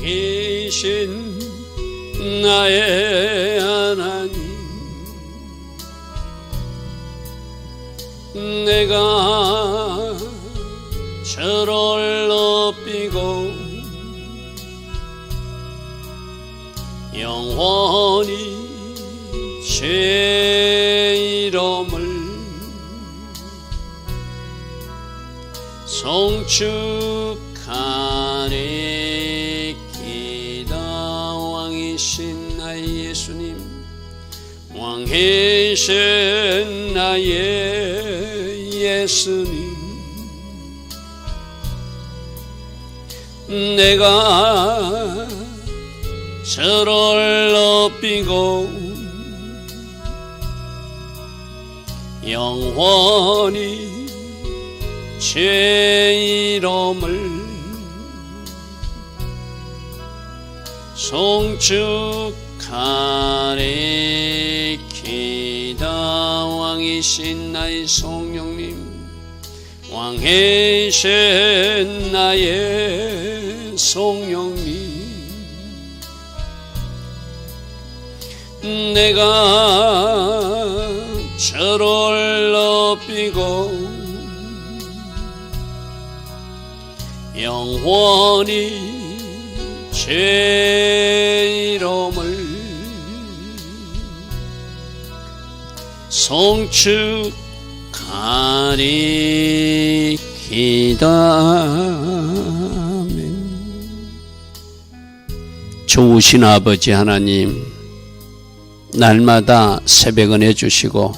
계신 나의 하나님, 내가 저를 높이고 영원히 제 이름을 송축하리. 기다 왕이신 나의 예수님, 왕이신 나의 예수님, 내가 저를 높이고 영원히 제 이름을 송축하리. 기다 왕이신 나의 성령님, 왕이신 나의 성령님, 내가 저를 높이고 영원히 제 이름을 송축하리. 기다멘. 좋으신 아버지 하나님, 날마다 새벽 은혜 주시고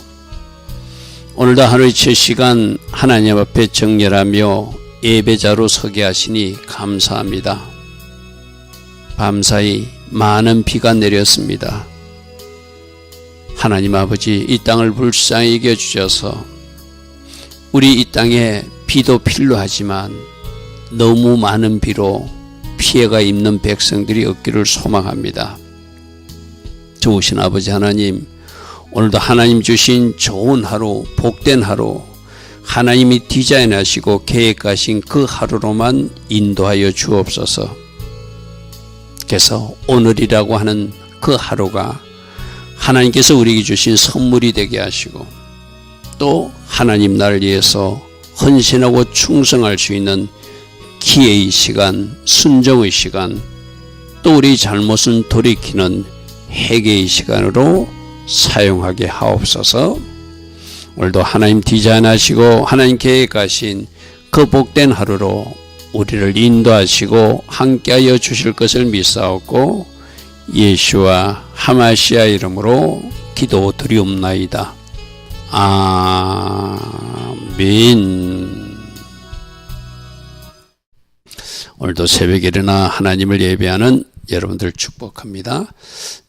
오늘도 하루의 첫 시간 하나님 앞에 정렬하며 예배자로 서게 하시니 감사합니다. 밤사이 많은 비가 내렸습니다. 하나님 아버지, 이 땅을 불쌍히 여겨주셔서 우리 이 땅에 비도 필요하지만 너무 많은 비로 피해가 입는 백성들이 없기를 소망합니다. 좋으신 아버지 하나님, 오늘도 하나님 주신 좋은 하루, 복된 하루, 하나님이 디자인하시고 계획하신 그 하루로만 인도하여 주옵소서. 그래서 오늘이라고 하는 그 하루가 하나님께서 우리에게 주신 선물이 되게 하시고, 또 하나님 나를 위해서 헌신하고 충성할 수 있는 기회의 시간, 순종의 시간, 또 우리 잘못은 돌이키는 회개의 시간으로 사용하게 하옵소서. 오늘도 하나님 디자인하시고 하나님 계획하신 그 복된 하루로 우리를 인도하시고 함께하여 주실 것을 믿사옵고, 예수와 하마시아 이름으로 기도드리옵나이다. 아멘. 오늘도 새벽에 일어나 하나님을 예배하는 여러분들 축복합니다.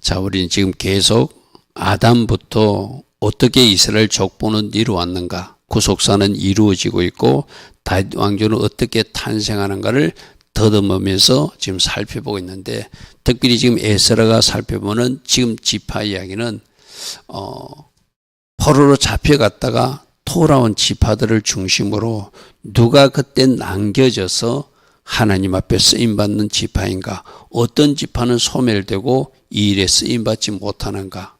자, 우리는 지금 계속 아담부터 어떻게 이스라엘 족보는 이루어왔는가, 구속사는 이루어지고 있고 다윗 왕조는 어떻게 탄생하는가를 더듬으면서 지금 살펴보고 있는데, 특별히 지금 에스라가 살펴보는 지금 지파 이야기는 포로로 잡혀갔다가 돌아온 지파들을 중심으로 누가 그때 남겨져서 하나님 앞에 쓰임받는 지파인가, 어떤 지파는 소멸되고 이 일에 쓰임받지 못하는가,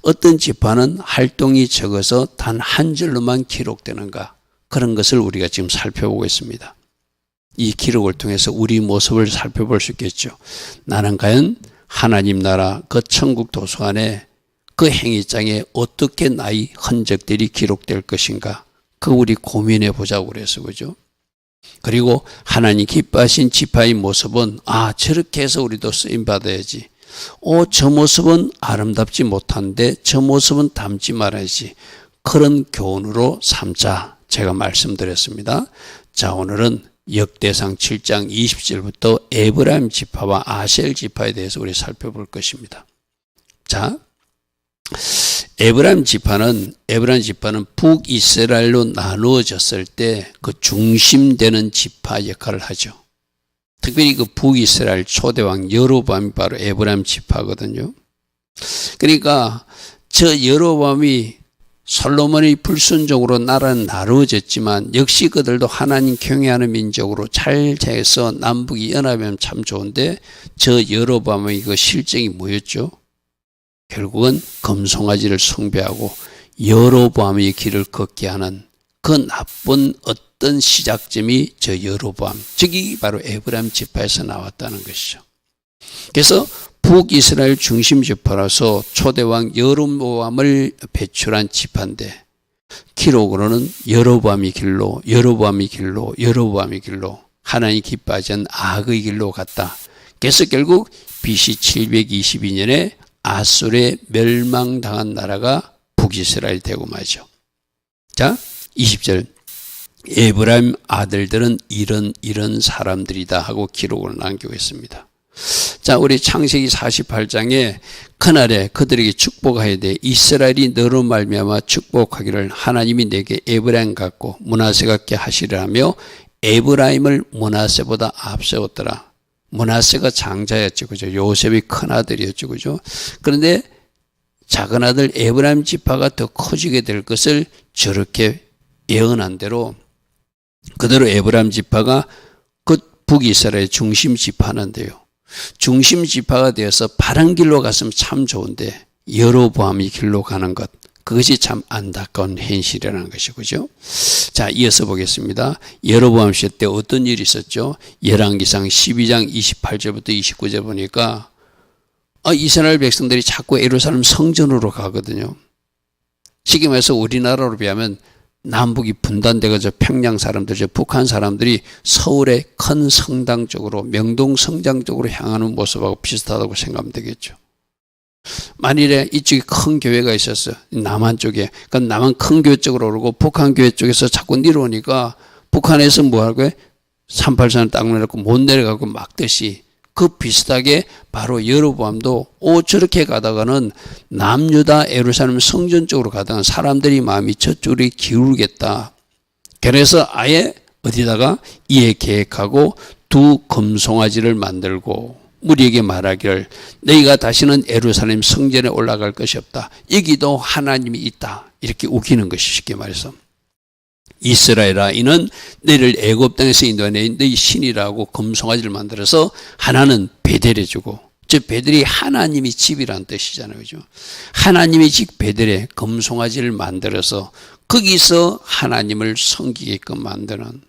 어떤 지파는 활동이 적어서 단 한 절로만 기록되는가, 그런 것을 우리가 지금 살펴보고 있습니다. 이 기록을 통해서 우리 모습을 살펴볼 수 있겠죠. 나는 과연 하나님 나라 그 천국 도서관에 그 행위장에 어떻게 나의 흔적들이 기록될 것인가, 그거 우리 고민해 보자고 그래서, 그죠? 그리고 하나님 기뻐하신 지파의 모습은 저렇게 해서 우리도 쓰임받아야지, 저 모습은 아름답지 못한데 저 모습은 닮지 말아야지, 그런 교훈으로 삼자 제가 말씀드렸습니다. 자, 오늘은 역대상 7장 20절부터 에브라임 지파와 아셀 지파에 대해서 우리 살펴볼 것입니다. 자, 에브라임 지파는 북이스라엘로 나누어졌을 때 그 중심되는 지파 역할을 하죠. 특별히 그 북이스라엘 초대왕 여로보암이 바로 에브라임 지파거든요. 그러니까 저 여로보암이 솔로몬이 불순종으로 나라는 나누어졌지만 역시 그들도 하나님 경외하는 민족으로 잘 돼서 남북이 연합하면 참 좋은데 저 여로보암의 그 실정이 뭐였죠? 결국은 금송아지를 숭배하고 여로보암의 길을 걷게 하는 그 나쁜 어떤 시작점이 저 여로보암, 즉이 바로 에브라임 지파에서 나왔다는 것이죠. 그래서 북이스라엘 중심 지파라서 초대왕 여로보암을 배출한 지파인데 기록으로는 여로보암의 길로 하나님이 기뻐하지 않는 악의 길로 갔다. 그래서 결국 BC 722년에 아수르에 멸망당한 나라가 북이스라엘 되고 말이죠. 자, 20절. 에브라임 아들들은 이런 사람들이다 하고 기록을 남기고 있습니다. 자, 우리 창세기 48장에 그날에 그들에게 축복하야 돼. 이스라엘이 너로 말미암아 축복하기를 하나님이 내게 에브라임 같고 므낫세 같게 하시라며 에브라임을 므낫세보다 앞세웠더라. 므낫세가 장자였죠. 그죠? 요셉이 큰 아들이었죠. 그죠? 그런데 작은 아들 에브라임 지파가 더 커지게 될 것을 저렇게 예언한 대로 그대로 에브라임 지파가 그 북이스라엘 중심 지파는데요. 중심 지파가 되어서 바른 길로 갔으면 참 좋은데 여로보암이 길로 가는 것, 그것이 참 안타까운 현실이라는 것이죠. 자, 이어서 보겠습니다. 여로보암 시대 때 어떤 일이 있었죠? 열왕기상 12장 28절부터 29절 보니까 이스라엘 백성들이 자꾸 예루살렘 성전으로 가거든요. 지금 해서 우리나라로 비하면 남북이 분단되고 저 평양 사람들, 저 북한 사람들이 서울의 큰 성당 쪽으로, 명동 성당 쪽으로 향하는 모습하고 비슷하다고 생각하면 되겠죠. 만일에 이쪽에 큰 교회가 있었어요. 남한 쪽에. 그럼 남한 큰 교회 쪽으로 오르고 북한 교회 쪽에서 자꾸 내려오니까 북한에서 뭐 하고 38선을 딱 내려고 못 내려가고 막듯이 그 비슷하게 바로 여로보암도 저렇게 가다가는 남유다 예루살렘 성전 쪽으로 가다가 사람들이 마음이 저쪽으로 기울겠다. 그래서 아예 어디다가 이에 계획하고 두 금송아지를 만들고 우리에게 말하기를 너희가 다시는 예루살렘 성전에 올라갈 것이 없다. 여기도 하나님이 있다. 이렇게 우기는 것이 쉽게 말해서. 이스라엘아 이는 너희를 애굽 땅에서 인도하는 너희 신이라고 금송아지를 만들어서 하나는 베델에 주고, 즉 베델이 하나님이 집이라는 뜻이잖아요. 그죠? 하나님의 집 베델에 금송아지를 만들어서 거기서 하나님을 섬기게끔 만드는,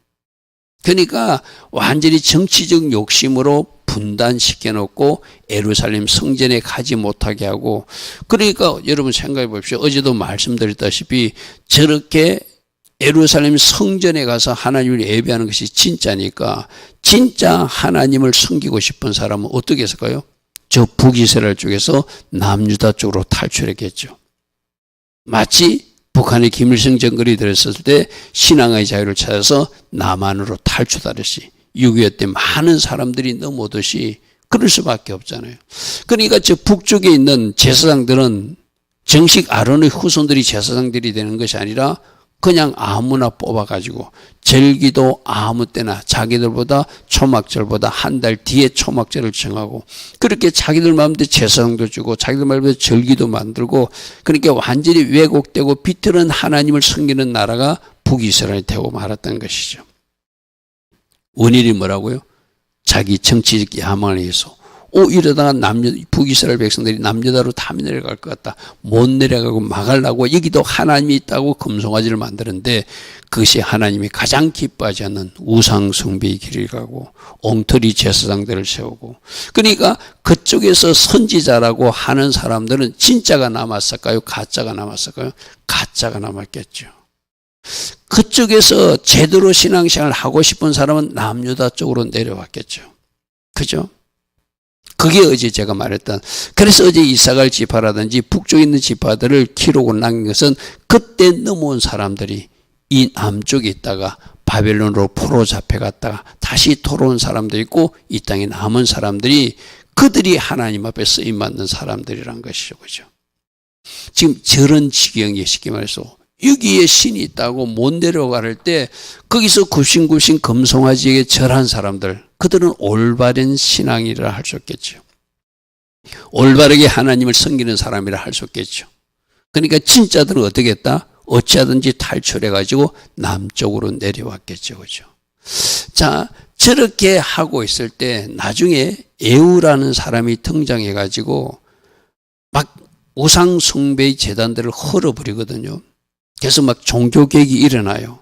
그러니까 완전히 정치적 욕심으로 분단시켜 놓고 예루살렘 성전에 가지 못하게 하고, 그러니까 여러분 생각해 보십시오. 어제도 말씀드렸다시피 저렇게 예루살렘 성전에 가서 하나님을 예배하는 것이 진짜니까 진짜 하나님을 섬기고 싶은 사람은 어떻게 했을까요? 저 북이스라엘 쪽에서 남유다 쪽으로 탈출했겠죠. 마치 북한의 김일성 정권이 들었을 때 신앙의 자유를 찾아서 남한으로 탈출하듯이 6.25 때 많은 사람들이 넘어오듯이 그럴 수밖에 없잖아요. 그러니까 저 북쪽에 있는 제사장들은 정식 아론의 후손들이 제사장들이 되는 것이 아니라 그냥 아무나 뽑아가지고 절기도 아무 때나 자기들보다 초막절보다 한 달 뒤에 초막절을 정하고 그렇게 자기들 마음대로 제사장도 주고 자기들 마음대로 절기도 만들고, 그러니까 완전히 왜곡되고 비틀은 하나님을 섬기는 나라가 북이스라엘이 되고 말았던 것이죠. 원인이 뭐라고요? 자기 정치적 야망에 의해서 이러다가 북이스라엘 백성들이 남유다로 다 내려갈 것 같다. 못 내려가고 막으려고 여기도 하나님이 있다고 금송아지를 만드는데 그것이 하나님이 가장 기뻐하지 않는 우상숭배의 길을 가고 엉터리 제사장들을 세우고, 그러니까 그쪽에서 선지자라고 하는 사람들은 진짜가 남았을까요? 가짜가 남았을까요? 가짜가 남았겠죠. 그쪽에서 제대로 신앙생활을 하고 싶은 사람은 남유다 쪽으로 내려왔겠죠. 그죠? 그게 어제 제가 말했던, 그래서 어제 이사갈 지파라든지 북쪽에 있는 지파들을 기록을 남긴 것은 그때 넘어온 사람들이 이 남쪽에 있다가 바벨론으로 포로 잡혀갔다가 다시 돌아온 사람도 있고 이 땅에 남은 사람들이 그들이 하나님 앞에 쓰임받는 사람들이란 것이죠. 그죠? 지금 저런 지경에 쉽게 말해서 여기에 신이 있다고 못 내려갈 때 거기서 굽신굽신 금송아지에게 절한 사람들, 그들은 올바른 신앙이라 할 수 없겠죠. 올바르게 하나님을 섬기는 사람이라 할 수 없겠죠. 그러니까 진짜들은 어떻게 했다? 어찌하든지 탈출해가지고 남쪽으로 내려왔겠죠. 그죠? 자, 저렇게 하고 있을 때 나중에 에우라는 사람이 등장해가지고 막 우상 숭배의 제단들을 헐어버리거든요. 그래서 막 종교개혁이 일어나요.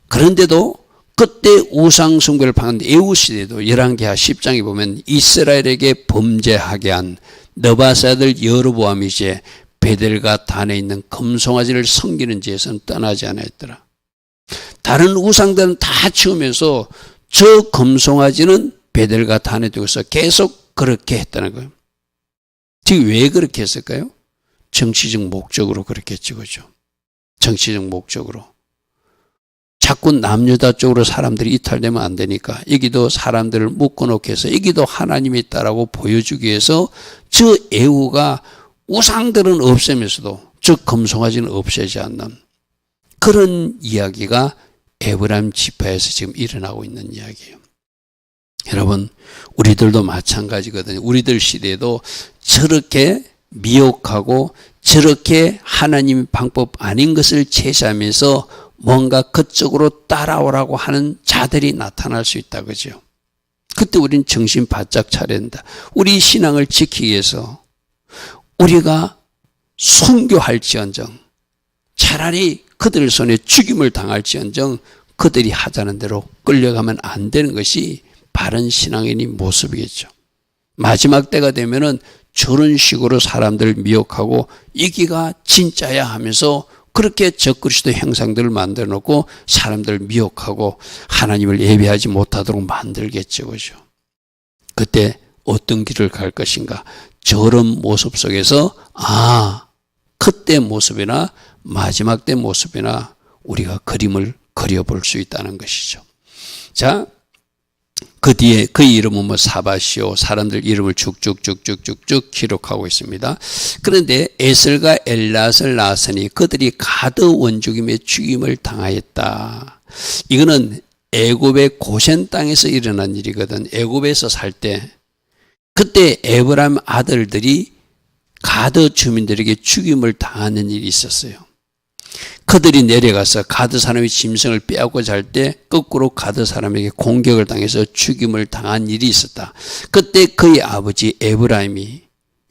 그런데도 그때 우상 숭배를 방한 에우 시대도 열왕기하 10장에 보면 이스라엘에게 범죄하게 한 느바스 아들 여로보암이 이제 베델과 단에 있는 금송아지를 섬기는 지에서는 떠나지 않았더라. 다른 우상들은 다 치우면서 저 금송아지는 베델과 단에 두고서 계속 그렇게 했다는 거예요. 지금 왜 그렇게 했을까요? 정치적 목적으로 그렇게 했죠. 그죠? 정치적 목적으로. 자꾸 남유다 쪽으로 사람들이 이탈되면 안 되니까 여기도 사람들을 묶어놓게 해서 여기도 하나님이 있다라고 보여주기 위해서 저 에후가 우상들은 없애면서도 저 금송아지는 없애지 않는 그런 이야기가 에브라임 지파에서 지금 일어나고 있는 이야기예요. 여러분, 우리들도 마찬가지거든요. 우리들 시대에도 저렇게 미혹하고 저렇게 하나님의 방법 아닌 것을 제시하면서 뭔가 그쪽으로 따라오라고 하는 자들이 나타날 수 있다. 그죠? 그때 우리는 정신 바짝 차려야 된다. 우리 신앙을 지키기 위해서 우리가 순교할지언정 차라리 그들 손에 죽임을 당할지언정 그들이 하자는 대로 끌려가면 안 되는 것이 바른 신앙인의 모습이겠죠. 마지막 때가 되면은 저런 식으로 사람들을 미혹하고 이기가 진짜야 하면서 그렇게 적그리스도 형상들을 만들어 놓고 사람들을 미혹하고 하나님을 예배하지 못하도록 만들겠죠. 그죠? 그때 어떤 길을 갈 것인가? 저런 모습 속에서 그때 모습이나 마지막 때 모습이나 우리가 그림을 그려볼 수 있다는 것이죠. 자, 그 뒤에 그의 이름은 사바시오, 사람들 이름을 쭉쭉쭉쭉쭉쭉 기록하고 있습니다. 그런데 에슬과 엘랏을 낳았으니 그들이 가드 원죽임의 죽임을 당하였다. 이거는 애굽의 고센 땅에서 일어난 일이거든. 애굽에서 살 때 그때 에브라임 아들들이 가드 주민들에게 죽임을 당하는 일이 있었어요. 그들이 내려가서 가드 사람이 짐승을 빼앗고자 할 때 거꾸로 가드 사람에게 공격을 당해서 죽임을 당한 일이 있었다. 그때 그의 아버지 에브라임이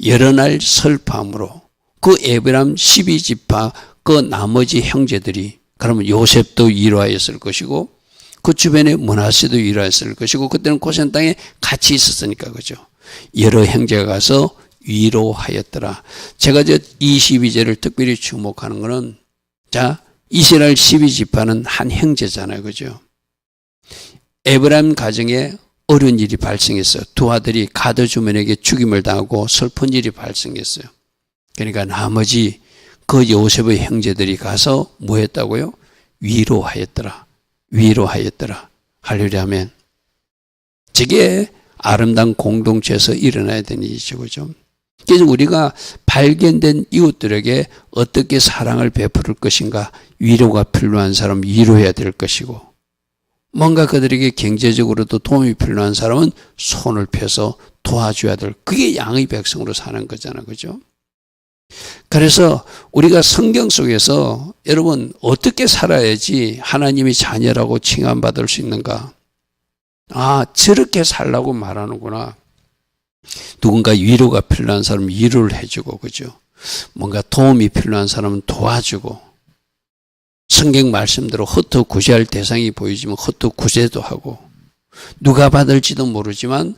여러 날 슬픔으로 그 에브라임 12지파 그 나머지 형제들이 그러면 요셉도 위로하였을 것이고 그 주변에 므낫세도 위로하였을 것이고 그때는 고센 땅에 같이 있었으니까 그죠. 여러 형제가 가서 위로하였더라. 제가 저 22절을 특별히 주목하는 것은 자, 이스라엘 12지파는 한 형제잖아요. 그죠? 에브라임 가정에 어려운 일이 발생했어요. 두 아들이 가드 주민에게 죽임을 당하고 슬픈 일이 발생했어요. 그러니까 나머지 그 요셉의 형제들이 가서 뭐 했다고요? 위로하였더라. 위로하였더라. 할렐루야 아멘. 저게 아름다운 공동체에서 일어나야 되는 일이죠. 그죠? 그래서 우리가 발견된 이웃들에게 어떻게 사랑을 베풀 것인가, 위로가 필요한 사람 위로해야 될 것이고 뭔가 그들에게 경제적으로도 도움이 필요한 사람은 손을 펴서 도와줘야 될, 그게 양의 백성으로 사는 거잖아요. 그죠? 그래서 우리가 성경 속에서 여러분 어떻게 살아야지 하나님이 자녀라고 칭함받을 수 있는가? 저렇게 살라고 말하는구나. 누군가 위로가 필요한 사람은 위로를 해주고, 그죠? 뭔가 도움이 필요한 사람은 도와주고, 성경 말씀대로 헛헛 구제할 대상이 보이지만 헛헛 구제도 하고, 누가 받을지도 모르지만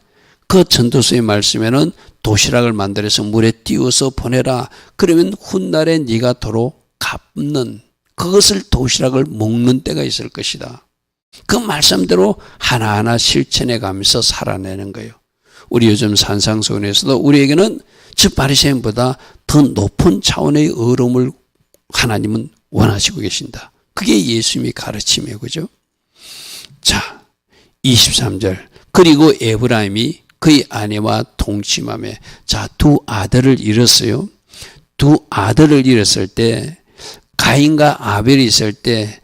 그 전도서의 말씀에는 도시락을 만들어서 물에 띄워서 보내라. 그러면 훗날에 네가 도로 갚는, 그것을 도시락을 먹는 때가 있을 것이다. 그 말씀대로 하나하나 실천해 가면서 살아내는 거예요. 우리 요즘 산상수훈에서도 우리에게는 저 바리새인보다 더 높은 차원의 의로움을 하나님은 원하시고 계신다. 그게 예수님의 가르침이에요. 그죠? 자, 23절. 그리고 에브라임이 그의 아내와 동침하며, 자, 두 아들을 잃었어요. 두 아들을 잃었을 때 가인과 아벨이 있을 때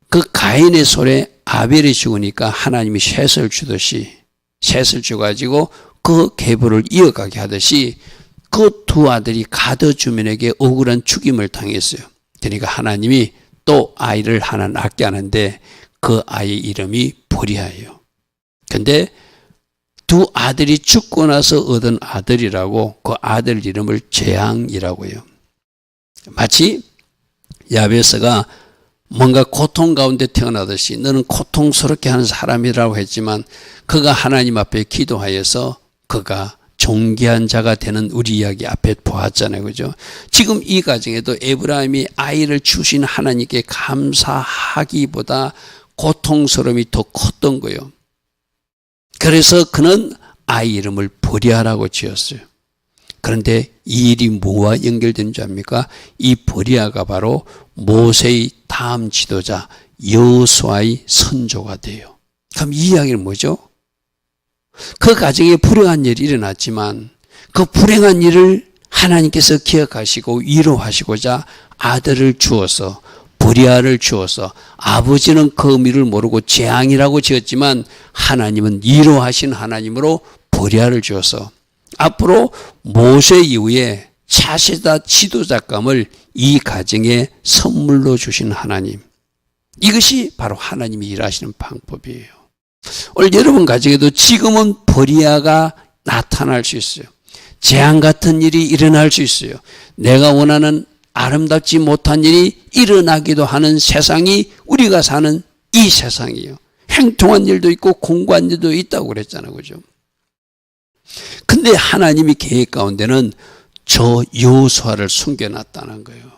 그 가인의 손에 아벨이 죽으니까 하나님이 셋을 주듯이 셋을 줘가지고 그 계보를 이어가게 하듯이 그 두 아들이 가드 주민에게 억울한 죽임을 당했어요. 그러니까 하나님이 또 아이를 하나 낳게 하는데 그 아이의 이름이 보리아예요. 근데 두 아들이 죽고 나서 얻은 아들이라고 그 아들 이름을 재앙이라고 해요. 마치 야베스가 뭔가 고통 가운데 태어나듯이 너는 고통스럽게 하는 사람이라고 했지만 그가 하나님 앞에 기도하여서 그가 존귀한 자가 되는 우리 이야기 앞에 보았잖아요. 그죠? 지금 이 가정에도 에브라임이 아이를 주신 하나님께 감사하기보다 고통스러움이 더 컸던 거예요. 그래서 그는 아이 이름을 보리아라고 지었어요. 그런데 이 일이 뭐와 연결된 줄 압니까? 이 보리아가 바로 모세의 다음 지도자 여호수아의 선조가 돼요. 그럼 이 이야기는 뭐죠? 그 가정에 불행한 일이 일어났지만 그 불행한 일을 하나님께서 기억하시고 위로하시고자 아들을 주어서 보리아를 주어서 아버지는 그 의미를 모르고 재앙이라고 지었지만 하나님은 위로하신 하나님으로 보리아를 주어서 앞으로 모세 이후에 차세대 지도자감을 이 가정에 선물로 주신 하나님. 이것이 바로 하나님이 일하시는 방법이에요. 오늘 여러분 가정에도 지금은 보리아가 나타날 수 있어요. 재앙 같은 일이 일어날 수 있어요. 내가 원하는 아름답지 못한 일이 일어나기도 하는 세상이 우리가 사는 이 세상이에요. 행통한 일도 있고 공고한 일도 있다고 그랬잖아요. 그죠? 근데 하나님이 계획 가운데는 저 여호수아를 숨겨놨다는 거예요.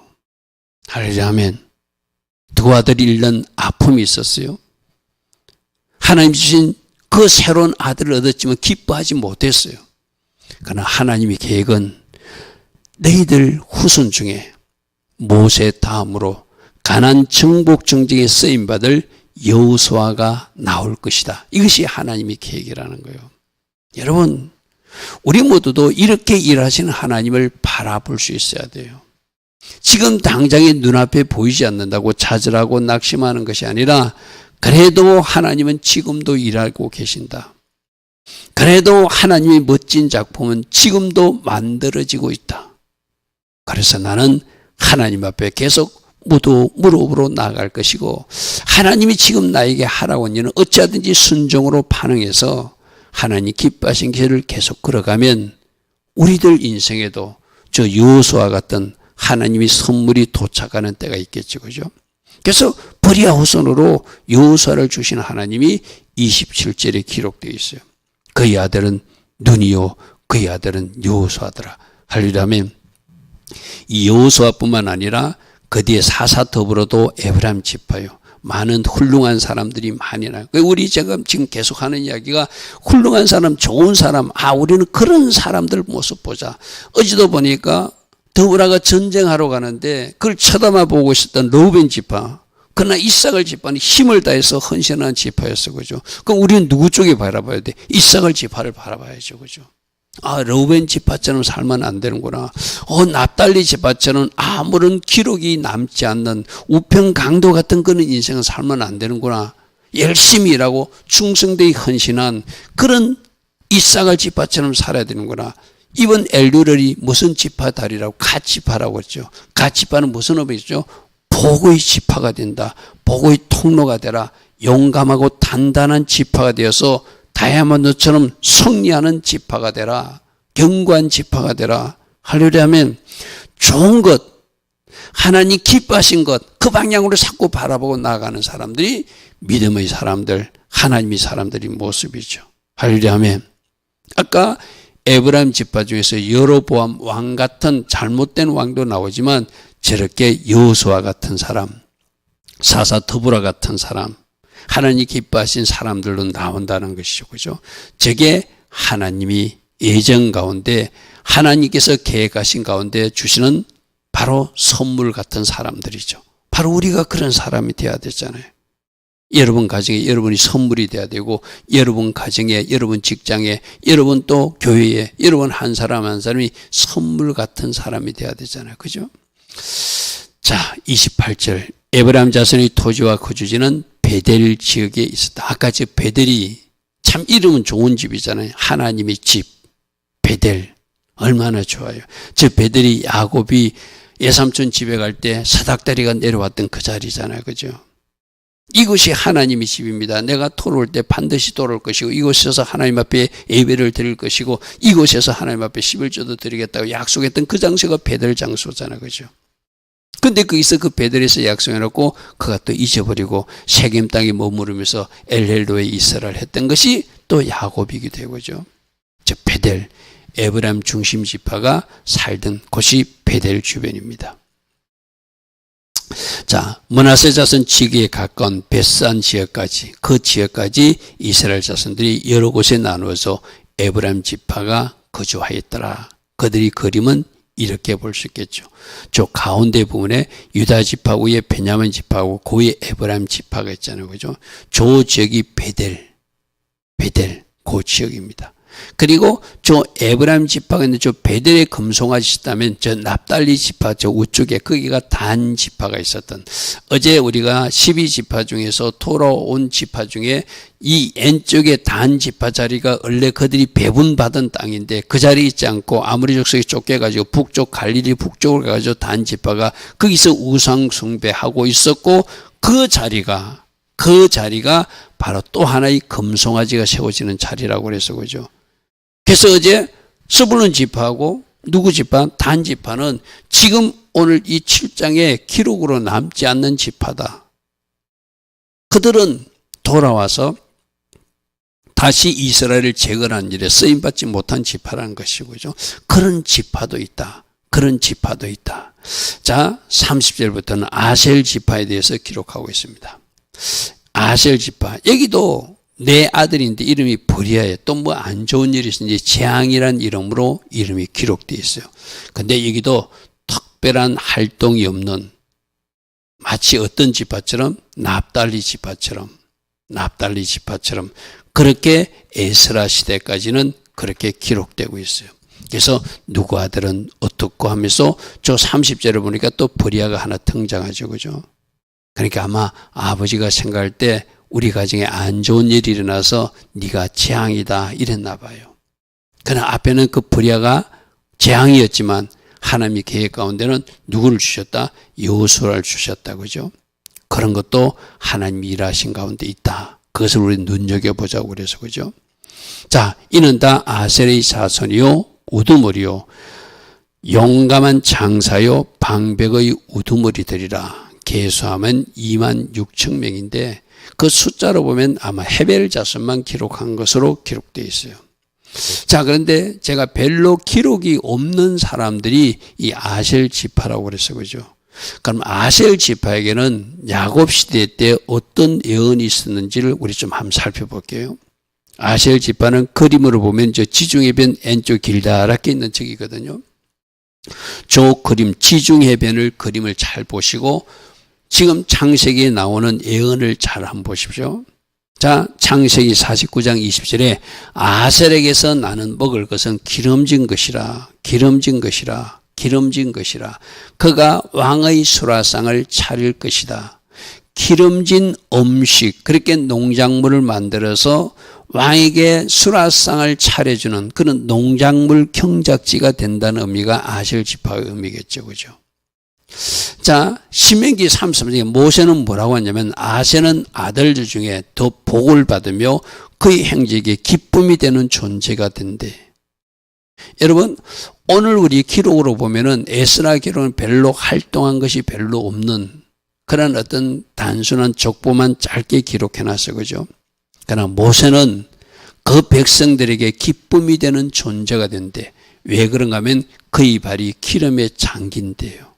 할렐루야 아멘. 두 아들이 잃는 아픔이 있었어요. 하나님 주신 그 새로운 아들을 얻었지만 기뻐하지 못했어요. 그러나 하나님의 계획은 너희들 후손 중에 모세 다음으로 가나안 정복 정쟁에 쓰임받을 여호수아가 나올 것이다. 이것이 하나님의 계획이라는 거예요. 여러분, 우리 모두도 이렇게 일하시는 하나님을 바라볼 수 있어야 돼요. 지금 당장에 눈앞에 보이지 않는다고 좌절하고 낙심하는 것이 아니라 그래도 하나님은 지금도 일하고 계신다. 그래도 하나님의 멋진 작품은 지금도 만들어지고 있다. 그래서 나는 하나님 앞에 계속 무릎으로 나아갈 것이고 하나님이 지금 나에게 하라고 하는 일은 어찌하든지 순종으로 반응해서 하나님 기뻐하신 길을 계속 걸어가면 우리들 인생에도 저 여호수아 같은 하나님의 선물이 도착하는 때가 있겠죠. 그죠? 그래서 보리아 후손으로 여호수아를 주신 하나님이 27절에 기록되어 있어요. 그의 아들은 눈이요 그의 아들은 여호수아더라. 할렐루야. 이 여호수아뿐만 아니라 그 뒤에 사사 더불어도 에브라임 지파요. 많은 훌륭한 사람들이 많이 나요. 우리 지금 계속하는 이야기가 훌륭한 사람, 좋은 사람, 우리는 그런 사람들 모습 보자. 어제도 보니까 더브라가 전쟁하러 가는데 그걸 쳐다만 보고 있었던 르우벤 지파. 그러나 이삭을 지파는 힘을 다해서 헌신한 지파였어. 그죠? 그럼 우리는 누구 쪽에 바라봐야 돼? 이삭을 지파를 바라봐야죠. 그죠? 르우벤 지파처럼 살면 안 되는구나. 납달리 지파처럼 아무런 기록이 남지 않는 우편 강도 같은 그런 인생을 살면 안 되는구나. 열심히 일하고 충성되게 헌신한 그런 이삭을 지파처럼 살아야 되는구나. 이번 엘루렐이 무슨 지파다리라고? 갓지파라고 했죠. 갓지파는 무슨 의미죠? 복의 지파가 된다. 복의 통로가 되라. 용감하고 단단한 지파가 되어서 다이아몬드처럼 승리하는 지파가 되라. 견고한 지파가 되라. 할렐루야 하면 좋은 것, 하나님 기뻐하신 것, 그 방향으로 자꾸 바라보고 나아가는 사람들이 믿음의 사람들, 하나님의 사람들의 모습이죠. 할렐루야 하면 아까 에브라임 지파 중에서 여로보암 왕 같은 잘못된 왕도 나오지만 저렇게 여호수아 같은 사람, 사사 더브라 같은 사람, 하나님이 기뻐하신 사람들로 나온다는 것이죠. 그죠? 저게 하나님이 예정 가운데 하나님께서 계획하신 가운데 주시는 바로 선물 같은 사람들이죠. 바로 우리가 그런 사람이 되어야 되잖아요. 여러분 가정에 여러분이 선물이 돼야 되고 여러분 가정에 여러분 직장에 여러분 또 교회에 여러분 한 사람 한 사람이 선물 같은 사람이 돼야 되잖아요. 그죠? 자, 28절 에브라임 자손의 토지와 거주지는 베델 지역에 있었다. 아까 저 베델이 참 이름은 좋은 집이잖아요. 하나님의 집 베델 얼마나 좋아요. 저 베델이 야곱이 예삼촌 집에 갈 때 사닥다리가 내려왔던 그 자리잖아요. 그죠? 이것이 하나님의 집입니다. 내가 돌아올 때 반드시 돌아올 것이고 이곳에서 하나님 앞에 예배를 드릴 것이고 이곳에서 하나님 앞에 11조도 드리겠다고 약속했던 그 장소가 베델 장소잖아요. 그죠? 근데 거기서 그 베델에서 약속해놓고 그가 또 잊어버리고 세겜 땅에 머무르면서 엘헬로에 이스라엘 했던 것이 또 야곱이기도 되고 그죠? 즉 베델, 에브라임 중심 지파가 살던 곳이 베델 주변입니다. 자, 므낫세 자손 지기에 가까운 벳산 지역까지 그 지역까지 이스라엘 자손들이 여러 곳에 나누어서 에브라임 지파가 거주하였더라. 그들이 그림은 이렇게 볼 수 있겠죠. 저 가운데 부분에 유다 지파 위에 베냐민 지파하고 그 위에 에브라임 지파가 있잖아요. 그죠? 저 지역이 베델 그 지역입니다. 그리고 저 에브라임 지파가 있는 저 베델의 금송아지 있다면 저 납달리 지파 저 우측에 거기가 단 지파가 있었던 어제 우리가 12지파 중에서 돌아온 지파 중에 이 왼쪽에 단 지파 자리가 원래 그들이 배분받은 땅인데 그 자리에 있지 않고 아무리 족속이 쫓겨가지고 북쪽 갈릴리 북쪽으로 가가지고 단 지파가 거기서 우상 숭배하고 있었고 그 자리가 바로 또 하나의 금송아지가 세워지는 자리라고 그래서 그죠. 그래서 어제 스불론 지파하고 누구 지파? 단 지파는 지금 오늘 이 7장에 기록으로 남지 않는 지파다. 그들은 돌아와서 다시 이스라엘을 재건하는 일에 쓰임받지 못한 지파라는 것이고요. 그런 지파도 있다. 그런 지파도 있다. 자, 30절부터는 아셀 지파에 대해서 기록하고 있습니다. 아셀 지파. 여기도 내 아들인데 이름이 버리아에 또 뭐 안 좋은 일이 있었는지 재앙이란 이름으로 이름이 기록되어 있어요. 근데 여기도 특별한 활동이 없는 마치 어떤 지파처럼 납달리 지파처럼 그렇게 에스라 시대까지는 그렇게 기록되고 있어요. 그래서 누구 아들은 어떻고 하면서 저 30절을 보니까 또 버리아가 하나 등장하죠. 그죠? 그러니까 아마 아버지가 생각할 때 우리 가정에 안 좋은 일이 일어나서 네가 재앙이다 이랬나 봐요. 그러나 앞에는 그 버리아가 재앙이었지만 하나님의 계획 가운데는 누구를 주셨다? 여호수아를 주셨다. 그죠? 그런 것도 하나님이 일하신 가운데 있다. 그것을 우리 눈여겨보자고 그래서 그죠? 자, 이는 다 아셀의 자손이요 우두머리요 용감한 장사요 방백의 우두머리들이라. 계수하면 26,000명인데 그 숫자로 보면 아마 헤벨 자손만 기록한 것으로 기록되어 있어요. 자, 그런데 제가 별로 기록이 없는 사람들이 이 아셀 지파라고 그랬어요. 그죠? 그럼 아셀 지파에게는 야곱 시대 때 어떤 예언이 있었는지를 우리 좀 한번 살펴볼게요. 아셀 지파는 그림으로 보면 저 지중해변 왼쪽 길다랗게 있는 쪽이거든요. 저 그림 지중해변을 그림을 잘 보시고 지금 창세기에 나오는 예언을 잘 한번 보십시오. 자, 창세기 49장 20절에 아셀에게서 나는 먹을 것은 기름진 것이라. 그가 왕의 수라상을 차릴 것이다. 기름진 음식, 그렇게 농작물을 만들어서 왕에게 수라상을 차려주는 그런 농작물 경작지가 된다는 의미가 아셀 지파의 의미겠죠. 그죠? 자, 신명기 33장에 모세는 뭐라고 하냐면 아셀은 아들들 중에 더 복을 받으며 그의 행적에 기쁨이 되는 존재가 된대. 여러분, 오늘 우리 기록으로 보면은 에스라 기록은 별로 활동한 것이 별로 없는 그런 어떤 단순한 족보만 짧게 기록해놨어요. 그죠? 그러나 모세는 그 백성들에게 기쁨이 되는 존재가 된대. 왜 그런가 하면 그의 발이 기름에 잠긴대요.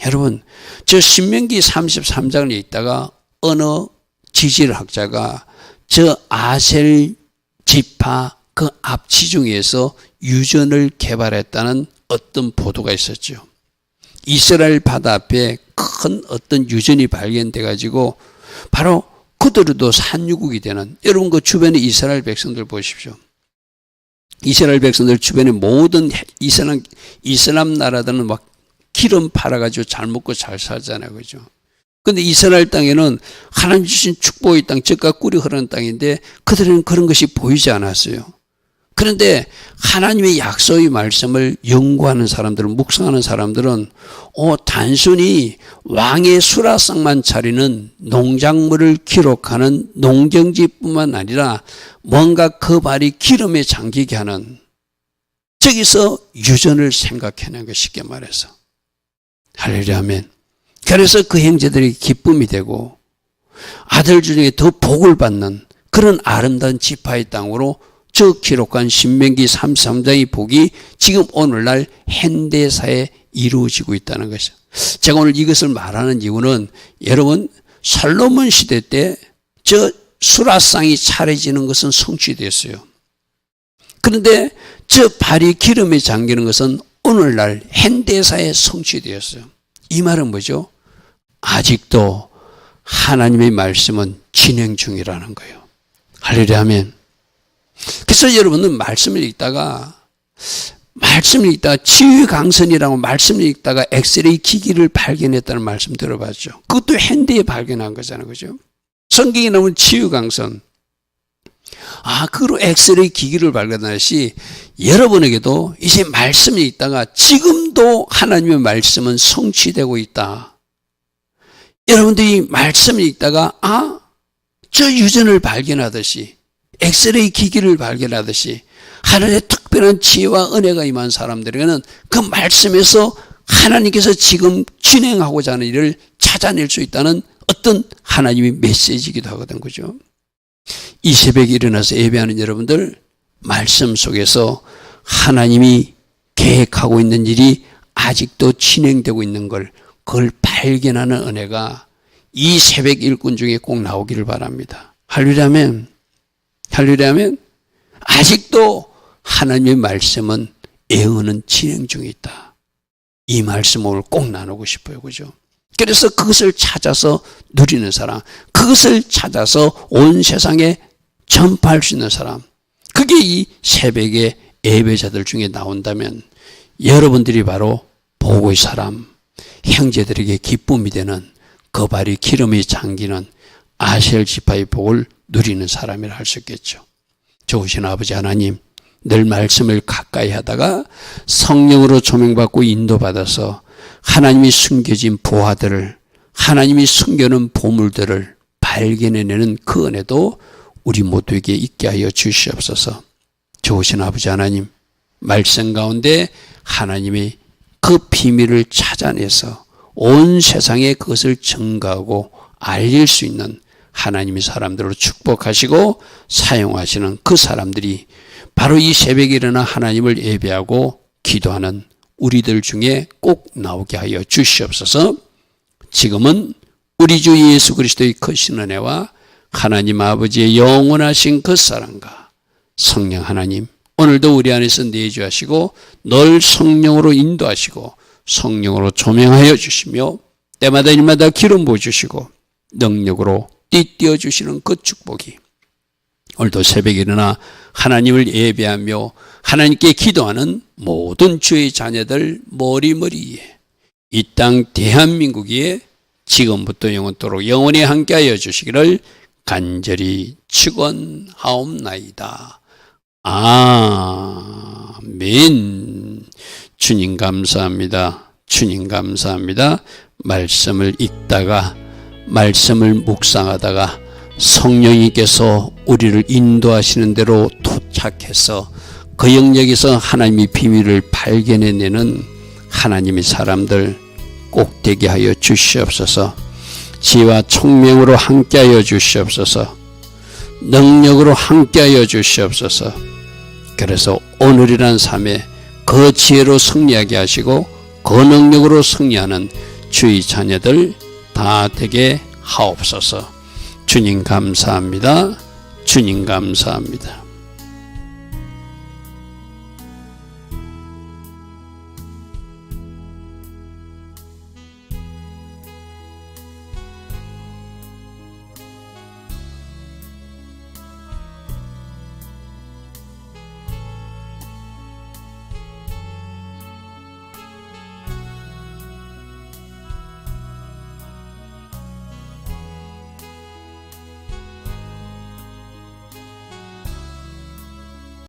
여러분, 저 신명기 33장에 있다가 어느 지질학자가 저 아셀 지파 그 앞지중에서 유전을 개발했다는 어떤 보도가 있었죠. 이스라엘 바다 앞에 큰 어떤 유전이 발견돼 가지고 바로 그들도 산유국이 되는, 여러분 그 주변에 이스라엘 백성들 보십시오. 이스라엘 백성들 주변에 모든 이슬람 나라들은 막 기름 팔아가지고 잘 먹고 잘 살잖아요. 그죠? 근데 이스라엘 땅에는 하나님 주신 축복의 땅, 젖과 꿀이 흐르는 땅인데 그들은 그런 것이 보이지 않았어요. 그런데 하나님의 약속의 말씀을 연구하는 사람들은, 묵상하는 사람들은 단순히 왕의 수라상만 차리는 농작물을 기록하는 농경지뿐만 아니라 뭔가 그 발이 기름에 잠기게 하는, 저기서 유전을 생각해낸 것, 쉽게 말해서. 할렐루야, 아멘. 그래서 그 형제들이 기쁨이 되고 아들 중에 더 복을 받는 그런 아름다운 지파의 땅으로 저 기록한 신명기 33장의 복이 지금 오늘날 현대사에 이루어지고 있다는 것이죠. 제가 오늘 이것을 말하는 이유는, 여러분, 솔로몬 시대 때 저 수라상이 차려지는 것은 성취됐어요. 그런데 저 발이 기름에 잠기는 것은 오늘날 현대사에 성취되었어요. 이 말은 뭐죠? 아직도 하나님의 말씀은 진행 중이라는 거예요. 할렐루야, 아멘. 그래서 여러분은 말씀을 읽다가 치유강선이라고 말씀을 읽다가 엑스레이 기기를 발견했다는 말씀 들어봤죠. 그것도 현대에 발견한 거잖아요. 그죠? 성경에 나오는 치유강선. 그로 엑스레이 기기를 발견하시, 여러분에게도 이제 말씀을 읽다가 지금도 하나님의 말씀은 성취되고 있다. 여러분들이 말씀을 읽다가 저 유전을 발견하듯이, 엑스레이 기기를 발견하듯이 하나님의 특별한 지혜와 은혜가 임한 사람들에게는 그 말씀에서 하나님께서 지금 진행하고자 하는 일을 찾아낼 수 있다는 어떤 하나님의 메시지이기도 하거든, 그죠? 이 새벽에 일어나서 예배하는 여러분들, 말씀 속에서 하나님이 계획하고 있는 일이 아직도 진행되고 있는 걸, 그걸 발견하는 은혜가 이 새벽 일꾼 중에 꼭 나오기를 바랍니다. 할렐루야, 아멘. 할렐루야, 아멘. 아직도 하나님의 말씀은 애언은 진행 중에 있다. 이 말씀 오늘 꼭 나누고 싶어요. 그죠? 그래서 그것을 찾아서 누리는 사람, 그것을 찾아서 온 세상에 전파할 수 있는 사람, 그게 이 새벽의 예배자들 중에 나온다면 여러분들이 바로 복의 사람, 형제들에게 기쁨이 되는, 그 발이 기름이 잠기는 아셀 지파의 복을 누리는 사람이라 할 수 있겠죠. 좋으신 아버지 하나님, 늘 말씀을 가까이 하다가 성령으로 조명받고 인도받아서 하나님이 숨겨진 보화들을, 하나님이 숨겨놓은 보물들을 발견해내는 그 은혜도 우리 모두에게 있게 하여 주시옵소서. 좋으신 아버지 하나님, 말씀 가운데 하나님의 그 비밀을 찾아내서 온 세상에 그것을 증거하고 알릴 수 있는 하나님의 사람들로 축복하시고 사용하시는 그 사람들이 바로 이 새벽에 일어나 하나님을 예배하고 기도하는 우리들 중에 꼭 나오게 하여 주시옵소서. 지금은 우리 주 예수 그리스도의 크신 은혜와 하나님 아버지의 영원하신 그 사랑과 성령 하나님, 오늘도 우리 안에서 내주하시고 늘 성령으로 인도하시고 성령으로 조명하여 주시며 때마다 일마다 기름 부어주시고 능력으로 띠띠어 주시는 그 축복이 오늘도 새벽에 일어나 하나님을 예배하며 하나님께 기도하는 모든 주의 자녀들 머리머리에, 이 땅 대한민국에 지금부터 영원토록 영원히 함께하여 주시기를 간절히 축원하옵나이다. 아멘. 주님 감사합니다. 주님 감사합니다. 말씀을 읽다가, 말씀을 묵상하다가 성령님께서 우리를 인도하시는 대로 도착해서 그 영역에서 하나님의 비밀을 발견해내는 하나님의 사람들 꼭 되게 하여 주시옵소서. 지혜와 총명으로 함께하여 주시옵소서. 능력으로 함께하여 주시옵소서. 그래서 오늘이란 삶에 그 지혜로 승리하게 하시고 그 능력으로 승리하는 주의 자녀들 다 되게 하옵소서. 주님 감사합니다. 주님 감사합니다.